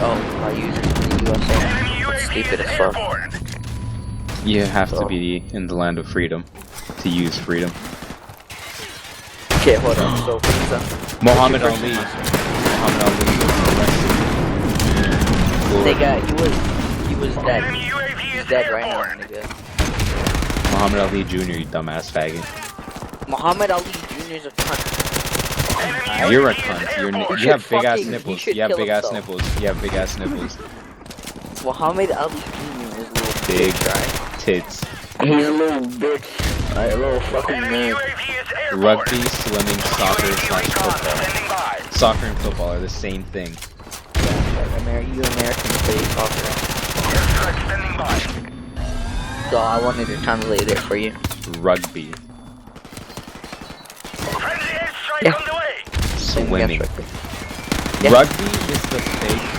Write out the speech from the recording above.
Oh, by using the USA. Stupid as fuck. You have to be in the land of freedom to use freedom. Okay, hold on. So, Muhammad Ali. Muhammad Ali was arrested. Nigga, he was dead. He's dead right now, nigga. Muhammad Ali Jr., you dumbass faggot. Muhammad Ali Jr. is a cunt. You're a cunt. You have big ass nipples. You have big ass nipples. You have big ass nipples. Muhammad Ali Jr. is a little big bitch, right? Tits. He's a little bitch. A little fucking nerd. Rugby, swimming, soccer, / football. Soccer and football are the same thing. Yeah, you Americans play soccer. So I wanted to translate it for you. Rugby. Yeah. Swimming. Yeah. Rugby is the fake